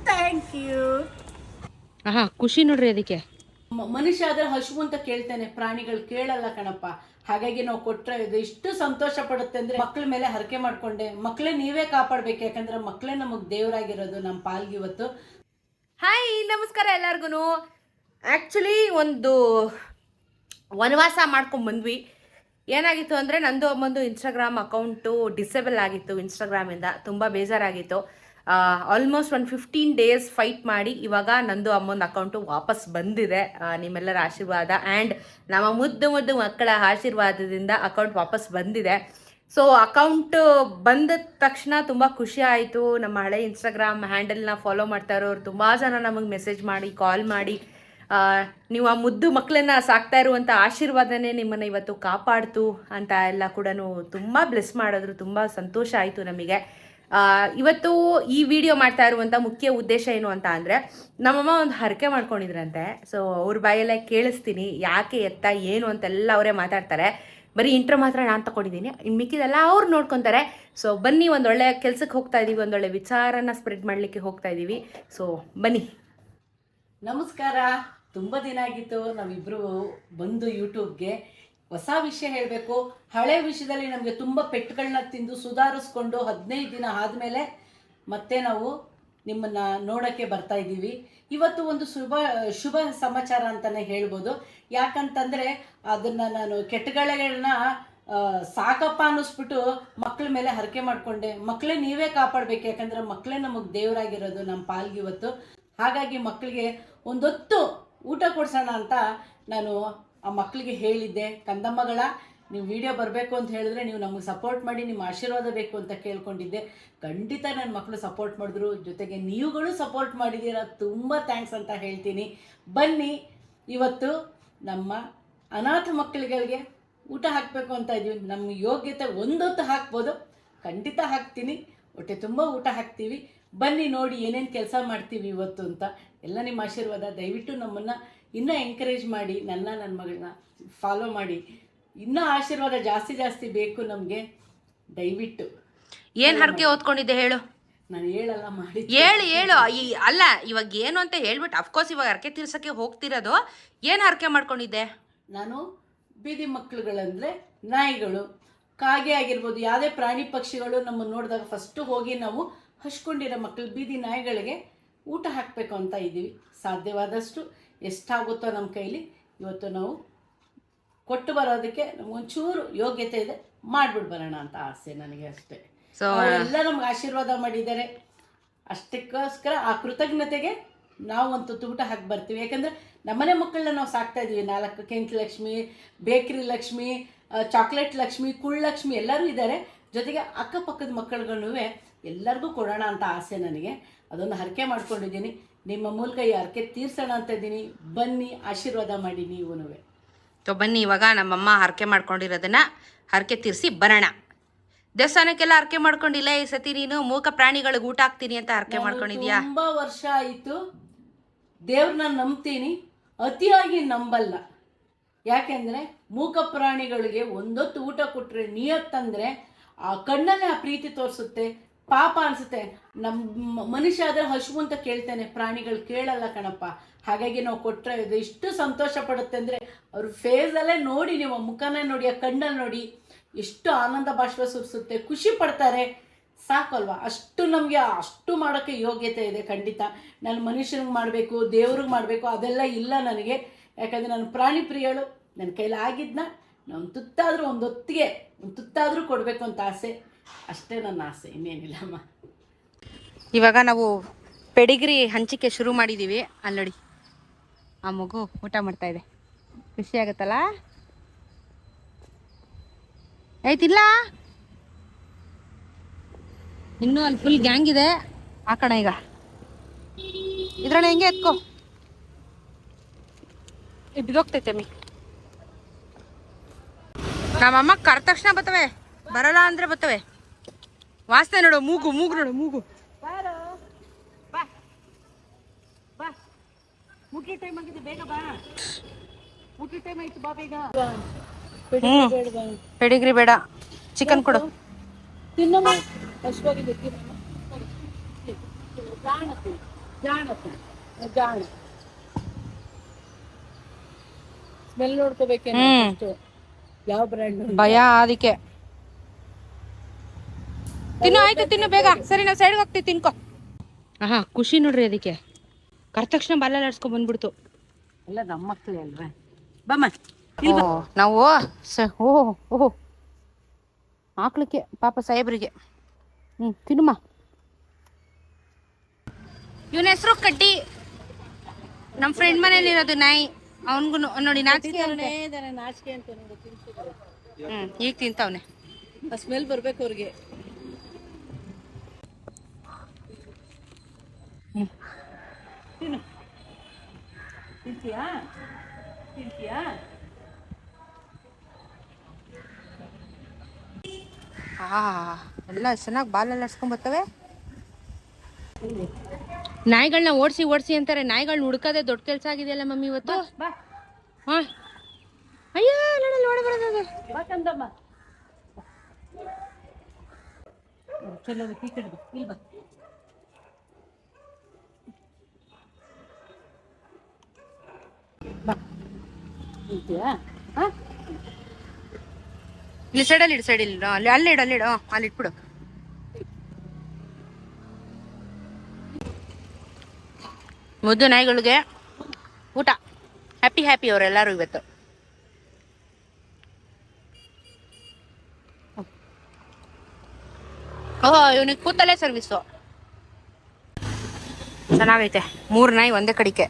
Thank you. ಖುಷಿ ನೋಡ್ರಿ ಅದಕ್ಕೆ. ಮನುಷ್ಯ ಆದ್ರೆ ಹಶು ಅಂತ ಕೇಳ್ತಾನೆ, ಪ್ರಾಣಿಗಳು ಕೇಳಲ್ಲ ಕಣಪ್ಪ. ಹಾಗಾಗಿ ನಾವು ಕೊಟ್ರೆ ಇದು ಇಷ್ಟು ಸಂತೋಷ ಪಡುತ್ತೆ ಅಂದ್ರೆ, ಮಕ್ಳ ಮೇಲೆ ಹರಕೆ ಮಾಡ್ಕೊಂಡೆ. ಮಕ್ಳೇ ನೀವೇ ಕಾಪಾಡ್ಬೇಕು, ಯಾಕಂದ್ರೆ ಮಕ್ಳೇ ನಮಗ್ ದೇವರಾಗಿರೋದು ನಮ್ಮ ಪಾಲ್ಗೆ ಇವತ್ತು. ಹಾಯ್, ನಮಸ್ಕಾರ ಎಲ್ಲರಿಗೂ. ಆ್ಯಕ್ಚುಲಿ ಒಂದು ವನವಾಸ ಮಾಡ್ಕೊಂಡು ಬಂದ್ವಿ. ಏನಾಗಿತ್ತು ಅಂದರೆ, ನಂದು ಅಮ್ಮಂದು ಇನ್ಸ್ಟಾಗ್ರಾಮ್ ಅಕೌಂಟು ಡಿಸೇಬಲ್ ಆಗಿತ್ತು. ಇನ್ಸ್ಟಾಗ್ರಾಮಿಂದ ತುಂಬ ಬೇಜಾರಾಗಿತ್ತು. ಆಲ್ಮೋಸ್ಟ್ ಒಂದು 15 ಡೇಸ್ ಫೈಟ್ ಮಾಡಿ ಇವಾಗ ನಂದು ಅಮ್ಮನ ಅಕೌಂಟು ವಾಪಸ್ ಬಂದಿದೆ. ನಿಮ್ಮೆಲ್ಲರ ಆಶೀರ್ವಾದ ಆ್ಯಂಡ್ ನಮ್ಮ ಮುದ್ದು ಮಕ್ಕಳ ಆಶೀರ್ವಾದದಿಂದ ಅಕೌಂಟ್ ವಾಪಸ್ ಬಂದಿದೆ. ಸೊ ಅಕೌಂಟ್ ಬಂದ ತಕ್ಷಣ ತುಂಬ ಖುಷಿ ಆಯಿತು. ನಮ್ಮ ಹಳೆ ಇನ್ಸ್ಟಾಗ್ರಾಮ್ ಹ್ಯಾಂಡಲ್ನ ಫಾಲೋ ಮಾಡ್ತಾ ಇರೋರು ತುಂಬ ಜನ ನಮಗೆ ಮೆಸೇಜ್ ಮಾಡಿ, ಕಾಲ್ ಮಾಡಿ, ನೀವು ಆ ಮುದ್ದು ಮಕ್ಕಳನ್ನ ಸಾಕ್ತಾ ಇರುವಂಥ ಆಶೀರ್ವಾದನೇ ನಿಮ್ಮನ್ನು ಇವತ್ತು ಕಾಪಾಡ್ತು ಅಂತ ಎಲ್ಲ ಕೂಡ ತುಂಬ ಬ್ಲೆಸ್ ಮಾಡಿದ್ರು. ತುಂಬ ಸಂತೋಷ ಆಯಿತು ನಮಗೆ. ಇವತ್ತು ಈ ವಿಡಿಯೋ ಮಾಡ್ತಾ ಇರುವಂಥ ಮುಖ್ಯ ಉದ್ದೇಶ ಏನು ಅಂತ ಅಂದರೆ, ನಮ್ಮಮ್ಮ ಒಂದು ಹರಕೆ ಮಾಡ್ಕೊಂಡಿದ್ರಂತೆ. ಸೊ ಅವ್ರ ಬಾಯಲ್ಲೇ ಕೇಳಿಸ್ತೀನಿ ಯಾಕೆ ಎತ್ತ ಏನು ಅಂತೆಲ್ಲ ಅವರೇ ಮಾತಾಡ್ತಾರೆ. ಬರೀ ಇಂಟ್ರೋ ಮಾತ್ರ ನಾನು ತಗೊಂಡಿದ್ದೀನಿ, ಇನ್ನು ಮಿಕ್ಕಿದೆಲ್ಲ ಅವ್ರು ನೋಡ್ಕೊತಾರೆ. ಸೊ ಬನ್ನಿ, ಒಂದೊಳ್ಳೆ ಕೆಲಸಕ್ಕೆ ಹೋಗ್ತಾ ಇದ್ದೀವಿ, ಒಂದೊಳ್ಳೆ ವಿಚಾರನ ಸ್ಪ್ರೆಡ್ ಮಾಡಲಿಕ್ಕೆ ಹೋಗ್ತಾ ಇದ್ದೀವಿ. ಸೊ ಬನ್ನಿ. ನಮಸ್ಕಾರ. ತುಂಬ ದಿನ ಆಗಿತ್ತು ನಾವಿಬ್ಬರು ಬಂದು ಯೂಟ್ಯೂಬ್ಗೆ ಹೊಸ ವಿಷಯ ಹೇಳಬೇಕು. ಹಳೆ ವಿಷಯದಲ್ಲಿ ನಮಗೆ ತುಂಬ ಪೆಟ್ಟುಗಳನ್ನ ತಿಂದು ಸುಧಾರಿಸ್ಕೊಂಡು 15 ದಿನ ಆದಮೇಲೆ ಮತ್ತೆ ನಾವು ನಿಮ್ಮನ್ನು ನೋಡೋಕ್ಕೆ ಬರ್ತಾ ಇದ್ದೀವಿ. ಇವತ್ತು ಒಂದು ಶುಭ ಸಮಾಚಾರ ಅಂತಲೇ ಹೇಳ್ಬೋದು. ಯಾಕಂತಂದರೆ ಅದನ್ನು ನಾನು ಕೆಟ್ಟಗಳನ್ನ ಸಾಕಪ್ಪ ಅನ್ನಿಸ್ಬಿಟ್ಟು ಮಕ್ಕಳ ಮೇಲೆ ಹರಕೆ ಮಾಡಿಕೊಂಡೆ. ಮಕ್ಕಳೇ ನೀವೇ ಕಾಪಾಡಬೇಕು, ಯಾಕಂದರೆ ಮಕ್ಕಳೇ ನಮಗೆ ದೇವರಾಗಿರೋದು ನಮ್ಮ ಪಾಲ್ಗೆ ಇವತ್ತು. ಹಾಗಾಗಿ ಮಕ್ಕಳಿಗೆ ಒಂದೊತ್ತು ಊಟ ಕೊಡ್ಸೋಣ ಅಂತ ನಾನು ಆ ಮಕ್ಕಳಿಗೆ ಹೇಳಿದ್ದೆ, ಕಂದಮ್ಮಗಳ ನೀವು ವಿಡಿಯೋ ಬರಬೇಕು ಅಂತ ಹೇಳಿದ್ರೆ ನೀವು ನಮಗೆ ಸಪೋರ್ಟ್ ಮಾಡಿ, ನಿಮ್ಮ ಆಶೀರ್ವಾದ ಬೇಕು ಅಂತ ಕೇಳ್ಕೊಂಡಿದ್ದೆ. ಖಂಡಿತ ನನ್ನ ಮಕ್ಕಳು ಸಪೋರ್ಟ್ ಮಾಡಿದ್ರು, ಜೊತೆಗೆ ನೀವುಗಳು ಸಪೋರ್ಟ್ ಮಾಡಿದ್ದೀರ, ತುಂಬ ಥ್ಯಾಂಕ್ಸ್ ಅಂತ ಹೇಳ್ತೀನಿ. ಬನ್ನಿ, ಇವತ್ತು ನಮ್ಮ ಅನಾಥ ಮಕ್ಕಳುಗಳಿಗೆ ಊಟ ಹಾಕಬೇಕು ಅಂತ ಇದ್ದೀವಿ. ನಮ್ಮ ಯೋಗ್ಯತೆ ಒಂದೊತ್ತು ಹಾಕ್ಬೋದು, ಖಂಡಿತ ಹಾಕ್ತೀನಿ. ಹೊಟ್ಟೆ ತುಂಬ ಊಟ ಹಾಕ್ತೀವಿ. ಬನ್ನಿ ನೋಡಿ ಏನೇನು ಕೆಲಸ ಮಾಡ್ತೀವಿ ಇವತ್ತು ಅಂತ. ಎಲ್ಲ ನಿಮ್ಮ ಆಶೀರ್ವಾದ. ದಯವಿಟ್ಟು ನಮ್ಮನ್ನು ಇನ್ನೂ ಎಂಕರೇಜ್ ಮಾಡಿ, ನನ್ನ ಮಗಳನ್ನ ಫಾಲೋ ಮಾಡಿ. ಇನ್ನೂ ಆಶೀರ್ವಾದ ಜಾಸ್ತಿ ಬೇಕು ನಮಗೆ. ದಯವಿಟ್ಟು. ಏನು ಹರಕೆ ಓದ್ಕೊಂಡಿದ್ದೆ ಹೇಳು. ನಾನು ಹೇಳಲ್ಲ, ಮಾಡಿ ಹೇಳು. ಅಲ್ಲ, ಇವಾಗ ಏನು ಅಂತ ಹೇಳ್ಬಿಟ್ಟು ಅಫ್ಕೋರ್ಸ್ ಇವಾಗ ಹರಕೆ ತೀರ್ಸೋಕ್ಕೆ ಹೋಗ್ತಿರೋದು. ಏನು ಹರಕೆ ಮಾಡ್ಕೊಂಡಿದ್ದೆ? ನಾನು ಬೀದಿ ಮಕ್ಕಳುಗಳಂದರೆ ನಾಯಿಗಳು, ಕಾಗೆ ಆಗಿರ್ಬೋದು, ಯಾವುದೇ ಪ್ರಾಣಿ ಪಕ್ಷಿಗಳು ನಮ್ಮನ್ನು ನೋಡಿದಾಗ ಫಸ್ಟು ಹೋಗಿ ನಾವು ಹಚ್ಕೊಂಡಿರೋ ಮಕ್ಕಳು, ಬೀದಿ ನಾಯಿಗಳಿಗೆ ಊಟ ಹಾಕಬೇಕು ಅಂತ ಇದ್ದೀವಿ. ಸಾಧ್ಯವಾದಷ್ಟು ಎಷ್ಟಾಗುತ್ತೋ ನಮ್ಮ ಕೈಲಿ ಇವತ್ತು ನಾವು ಕೊಟ್ಟು ಬರೋದಕ್ಕೆ ನಮಗೊಂಚೂರು ಯೋಗ್ಯತೆ ಇದೆ, ಮಾಡಿಬಿಟ್ಟು ಬರೋಣ ಅಂತ ಆಸೆ ನನಗೆ ಅಷ್ಟೇ. ಸೊ ಎಲ್ಲ ನಮ್ಗೆ ಆಶೀರ್ವಾದ ಮಾಡಿದ್ದಾರೆ, ಅಷ್ಟಕ್ಕೋಸ್ಕರ ಆ ಕೃತಜ್ಞತೆಗೆ ನಾವು ಒಂದು ಊಟ ಹಾಕಿ ಬರ್ತೀವಿ. ಯಾಕಂದರೆ ನಮ್ಮನೆ ಮಕ್ಕಳನ್ನ ನಾವು ಸಾಕ್ತಾ ಇದ್ದೀವಿ. 4 ಕೆಂಚು ಲಕ್ಷ್ಮಿ, ಬೇಕ್ರಿ ಲಕ್ಷ್ಮಿ, ಚಾಕ್ಲೇಟ್ ಲಕ್ಷ್ಮಿ, ಕುಳ್ಳಕ್ಷ್ಮಿ ಎಲ್ಲರೂ ಇದ್ದಾರೆ. ಜೊತೆಗೆ ಅಕ್ಕಪಕ್ಕದ ಮಕ್ಕಳುಗಳೂ ಎಲ್ಲರಿಗೂ ಕೊಡೋಣ ಅಂತ ಆಸೆ ನನಗೆ. ಅದೊಂದು ಹರಕೆ ಮಾಡ್ಕೊಂಡಿದ್ದೀನಿ. ನಿಮ್ಮ ಮೂಲಕ ಈ ಹರಕೆ ತೀರ್ಸೋಣ ಅಂತ ಇದ್ದೀನಿ. ಬನ್ನಿ, ಆಶೀರ್ವಾದ ಮಾಡಿ ನೀವೂ. ಸೊ ಬನ್ನಿ, ಇವಾಗ ನಮ್ಮಮ್ಮ ಹರಕೆ ಮಾಡ್ಕೊಂಡಿರೋದನ್ನ ಹರಕೆ ತೀರಿಸಿ ಬರೋಣ. ದೇವಸ್ಥಾನಕ್ಕೆಲ್ಲ ಹರಕೆ ಮಾಡ್ಕೊಂಡಿಲ್ಲ ಈ ಸತಿ ನೀನು? ಮೂಕ ಪ್ರಾಣಿಗಳಿಗೆ ಊಟ ಹಾಕ್ತೀನಿ ಅಂತ ಹರಕೆ ಮಾಡ್ಕೊಂಡಿದ್ಯಾ? ತುಂಬ ವರ್ಷ ಆಯಿತು. ದೇವ್ರನ್ನ ನಂಬ್ತೀನಿ, ಅತಿಯಾಗಿ ನಂಬಲ್ಲ. ಯಾಕೆಂದರೆ ಮೂಕ ಪ್ರಾಣಿಗಳಿಗೆ ಒಂದೊತ್ತು ಊಟ ಕೊಟ್ಟರೆ, ನಿಯತ್ತಂದರೆ ಆ ಕಣ್ಣಲ್ಲೇ ಆ ಪ್ರೀತಿ ತೋರಿಸುತ್ತೆ. ಪಾಪ ಅನಿಸುತ್ತೆ. ನಮ್ಮ ಮನುಷ್ಯ ಆದರೆ ಹಶು ಅಂತ ಕೇಳ್ತಾನೆ, ಪ್ರಾಣಿಗಳು ಕೇಳಲ್ಲ ಕಣಪ್ಪ. ಹಾಗಾಗಿ ನಾವು ಕೊಟ್ಟರೆ ಇದು ಇಷ್ಟು ಸಂತೋಷ ಪಡುತ್ತೆ ಅಂದರೆ, ಅವ್ರ ಫೇಸಲ್ಲೇ ನೋಡಿ, ನೀವು ಮುಖನೇ ನೋಡಿ, ಆ ಕಣ್ಣಲ್ಲಿ ನೋಡಿ ಎಷ್ಟು ಆನಂದ ಬಾಷ್ಪ ಸುರಿಸುತ್ತೆ, ಖುಷಿ ಪಡ್ತಾರೆ. ಸಾಕಲ್ವಾ? ಅಷ್ಟು ನಮಗೆ ಅಷ್ಟು ಮಾಡೋಕ್ಕೆ ಯೋಗ್ಯತೆ ಇದೆ. ಖಂಡಿತ ನಾನು ಮನುಷ್ಯನಿಗೆ ಮಾಡಬೇಕು, ದೇವ್ರಿಗೆ ಮಾಡಬೇಕು ಅದೆಲ್ಲ ಇಲ್ಲ ನನಗೆ. ಯಾಕಂದರೆ ನಾನು ಪ್ರಾಣಿ ಪ್ರಿಯಳು. ನನ್ನ ಕೈಲಿ ಆಗಿದ್ದನ್ನ ನಾನು ಒಂದು ತುತ್ತಾದರೂ ಕೊಡಬೇಕು ಅಂತ ಆಸೆ. ಅಷ್ಟೇ ನನ್ನ ಆಸೆ, ಇನ್ನೇನಿಲ್ಲಮ್ಮ. ಇವಾಗ ನಾವು ಪೆಡಿಗ್ರಿ ಹಂಚಿಕೆ ಶುರು ಮಾಡಿದ್ದೀವಿ. ಅಲ್ಲಿ ನೋಡಿ, ಆ ಮಗು ಊಟ ಮಾಡ್ತಾ ಇದೆ. ಖುಷಿ ಆಗುತ್ತಲ್ಲ? ಆಯ್ತಿಲ್ಲ? ಇನ್ನೂ ಅಲ್ಲಿ ಫುಲ್ ಗ್ಯಾಂಗ್ ಇದೆ. ಹಾಕೋಣ ಈಗ. ಇದ್ರಣ್ಣ ಹೆಂಗೆ ಎತ್ಕೋ, ಬಿದ್ದೋಗ್ತೈತೆ ಮೀ. ನಮ್ಮಮ್ಮ ಕರೆದ ತಕ್ಷಣ ಬರ್ತವೆ, ಬರಲ್ಲ ಅಂದರೆ ಬರ್ತವೆ. ವಾಸನೆ ನೋಡು, ಮೂಗು ನೋಡು, ಮೂಗು. ಊಟ ಟೈಮ್ ಆಗಿದೆ, ಬೇಗ ಬಾ. ಊಟ ಟೈಮ್ ಆಯ್ತು, ಬಾ ಬೇಗ. ಪೆಡಿಗ್ರಿ ಬೇಡ, ಚಿಕನ್ ಕೊಡು. ತಿನ್ನಮ್ಮ, ಹಸುವಾಗಿದೆ. ಜಾಣ ಸ್ಮೆಲ್ ನೋಡ್ಕೋಬೇಕೇನೋ ಅಷ್ಟು. ಯಾವ ಬ್ರ್ಯಾಂಡ್ ಭಯ ಅದಕ್ಕೆ. ತಿನ್ನು ಆಯ್ತು, ತಿನ್ನು ಬೇಗ. ಸರಿ ನಾವು ಸೈಡ್ಗೆ ಹೋಗ್ತೀವಿ, ತಿನ್ಕೊ. ಖುಷಿ ನೋಡ್ರಿ ಅದಕ್ಕೆ. ಕರ್ದ ತಕ್ಷಣ ಬಾಲ ಆಡ್ಸ್ಕೊಂಡ್ ಬಂದ್ಬಿಡ್ತು. ಎಲ್ಲ ನಮ್ಮ ಮಕ್ಕಳೇ ಅಲ್ವಾ. ಬಮ್ಮ ನಾವು ಓಹೋ ಆಕ್ಳಕ್ಕೆ ಪಾಪ ಸಾಹೇಬ್ರಿಗೆ. ತಿನ್ನುಮ್ಮ. ಇವನ ಹೆಸರು ಕಡ್ಡಿ. ನಮ್ಮ ಫ್ರೆಂಡ್ ಮನೇಲಿ ಇರೋದು ನಾಯಿ. ಅವನ್ಗು ನೋಡಿ ನಾಚಿಕೆ ಅಂತ ಈಗ ತಿಂತಾವನೆ. ಆ ಸ್ಮೆಲ್ ಬರ್ಬೇಕು ಅವ್ರಿಗೆ. ತಿಂತೀಯಾ ಎಲ್ಲ ಚೆನ್ನಾಗಿ ಬಾಲೆಲ್ಲ ಆಡ್ಸ್ಕೊಂಡ್ ಬರ್ತವೆ. ನಾಯಿಗಳನ್ನ ಓಡಿಸಿ ಅಂತಾರೆ. ನಾಯಿಗಳನ್ನ ಹುಡ್ಕೋದೇ ದೊಡ್ಡ ಕೆಲಸ ಆಗಿದೆಯಲ್ಲ ಮಮ್ಮಿ ಇವತ್ತು. ಹಾ ಅಯ್ಯೋ ನೋಡಿ ಬರೋದು. ಬಾಕಂದಮ್ಮ ಚಲೋ ಈ ಕಡೆ ಇಲ್ಲಿ ಬಾ. ಬಾ ತಿಂತೀಯಾ? ಇಲ್ಲಿ ಸೈಡಲ್ಲಿ ಇಡು, ಸೈಡ್ ಇಲ್ಲಿ ಅಲ್ಲಿಡು ಅಲ್ಲಿ ಇಟ್ಬಿಡು. ಮುದ್ದು ನಾಯಿಗಳಿಗೆ ಊಟ. ಹ್ಯಾಪಿ ಅವರೆಲ್ಲರೂ ಇವತ್ತು. ಇವನಿಗೆ ಕೂತಲ್ಲೇ ಸರ್ವಿಸು. ಚೆನ್ನಾಗೈತೆ. 3 ನಾಯಿ ಒಂದೇ ಕಡಿಕೆ.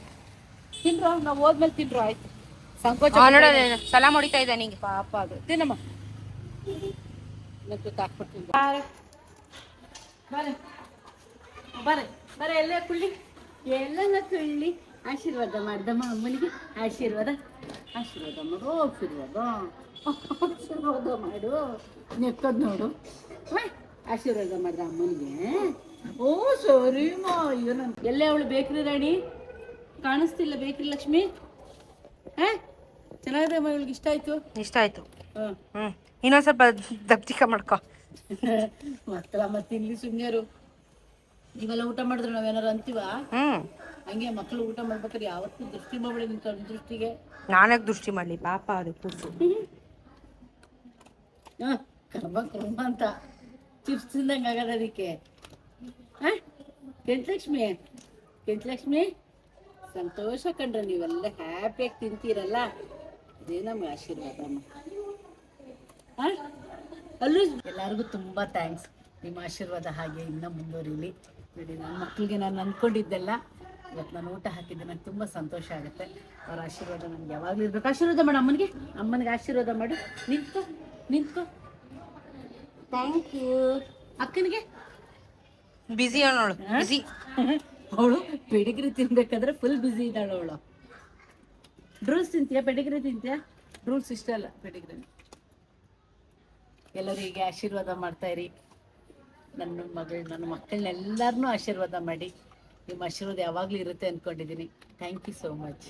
ತಿನ್ರು, ನಾವು ಹೋದ್ಮೇಲೆ ತಿನ್ರು. ಆಯ್ತು, ಸಂಕೋಚ ನೋಡ ಸಲಾಮ್ ಹೊಡಿತಾ ಇದೆ ನಿಂಗೆ. ಪಾಪ ಅದು. ತಿನ್ನಮ್ಮ, ಹಾಕ್ಬಿಡ್ತೀನಿ. ಬರ ಎಲ್ಲ ಕುಳ್ಳಿ, ಎಲ್ಲನ ಕುಳ್ಳಿ. ಆಶೀರ್ವಾದ ಮಾಡ್ದಮ್ಮ ಅಮ್ಮನಿಗೆ. ಆಶೀರ್ವಾದ ಮಾಡು. ಆಶೀರ್ವಾದ ಮಾಡು. ನೆಕ್ಕದ್ ನೋಡು. ಆಶೀರ್ವಾದ ಮಾಡ್ದ ಅಮ್ಮನಿಗೆ. ಓ ಸರಿ ಮಾ. ಅಯ್ಯೋ ನಾನು ಎಲ್ಲೇ ಅವಳು ಬೇಕ್ರಿ ರಾಣಿ ಕಾಣಿಸ್ತಿಲ್ಲ. ಬೇಕ್ರಿ ಲಕ್ಷ್ಮಿ. ಚೆನ್ನಾಗಿದೆ ಅಮ್ಮ, ಇವಳಿಗೆ ಇಷ್ಟ ಆಯ್ತು. ಇನ್ನೊಂದ್ ಸ್ವಲ್ಪ ದಪ್ತಿಕ ಮಾಡ್ಕೊ. ಮತ್ತೆ ಇಲ್ಲಿ ಸುಮ್ಯಾರು ಇವೆಲ್ಲ ಊಟ ಮಾಡಿದ್ರೆ ನಾವೇನಾರು ಅಂತೀವ? ಹಂಗೆ ಮಕ್ಕಳು ಊಟ ಮಾಡ್ಬೇಕಾದ್ರೆ ಯಾವತ್ತೂ ದೃಷ್ಟಿ ಮಾಡ್ಬೇಡಿ. ನಿನ್ ಕಣ್ ದೃಷ್ಟಿಗೆ ನಾನಾಗ ದೃಷ್ಟಿ ಮಾಡ್ಲಿ ಪಾಪ ಅದು ಕೂಸು. ಕರ್ಮ ಅಂತ ಚಿಪ್ಸ್ ತಿಂದಂಗೆ ಆಗದ ಅದಕ್ಕೆ. ಕೆಂಚಲಕ್ಷ್ಮಿ ಸಂತೋಷ ಕಂಡ್ರೆ ನೀವೆಲ್ಲ ಹ್ಯಾಪಿಯಾಗಿ ತಿಂತೀರಲ್ಲ, ಅದೇ ನಮ್ಮ ಆಶೀರ್ವಾದ ಅಮ್ಮ. ಅಲ್ಲೂ ಎಲ್ಲರಿಗೂ ತುಂಬ ಥ್ಯಾಂಕ್ಸ್. ನಿಮ್ಮ ಆಶೀರ್ವಾದ ಹಾಗೆ ಇನ್ನೂ ಮುಂದುವರಿಲಿ. ನೋಡಿ, ನನ್ನ ಮಕ್ಕಳಿಗೆ ನಾನು ಅಂದ್ಕೊಂಡಿದ್ದೆಲ್ಲ ಇವತ್ತು ನಾನು ಊಟ ಹಾಕಿದ್ದೆ. ನನಗೆ ತುಂಬ ಸಂತೋಷ ಆಗುತ್ತೆ. ಅವ್ರ ಆಶೀರ್ವಾದ ನನಗೆ ಯಾವಾಗಲೂ ಇರ್ಬೇಕು. ಆಶೀರ್ವಾದ ಮಾಡು ಅಮ್ಮನಿಗೆ ಆಶೀರ್ವಾದ ಮಾಡು. ನಿಂತ್ಕೋ. Thank you. ಅಕ್ಕನಿಗೆ ಬಿಸಿ ಅವಳು. ಬಿಸಿ ಅವಳು ಪೆಡಿಗ್ರಿ ತಿನ್ಬೇಕಾದ್ರೆ ಫುಲ್ ಬಿಸಿ ಇದ್ದಾಳು ಅವಳು. ಡ್ರೂಲ್ಸ್ ತಿಂತೀಯಾ? ಪೆಡಿಗ್ರಿ ತಿಂತೀಯಾ? ಡ್ರೂಲ್ಸ್ ಇಷ್ಟ ಅಲ್ಲ, ಪೆಡಿಗ್ರಿ. ಎಲ್ಲರೂ ಹೀಗೆ ಆಶೀರ್ವಾದ ಮಾಡ್ತಾ ಇರಿ. ನನ್ನ ಮಕ್ಕಳನ್ನೆಲ್ಲರನ್ನೂ ಆಶೀರ್ವಾದ ಮಾಡಿ. ನಿಮ್ಮ ಆಶೀರ್ವಾದ ಯಾವಾಗಲೂ ಇರುತ್ತೆ ಅಂದ್ಕೊಂಡಿದ್ದೀನಿ. Thank you so much.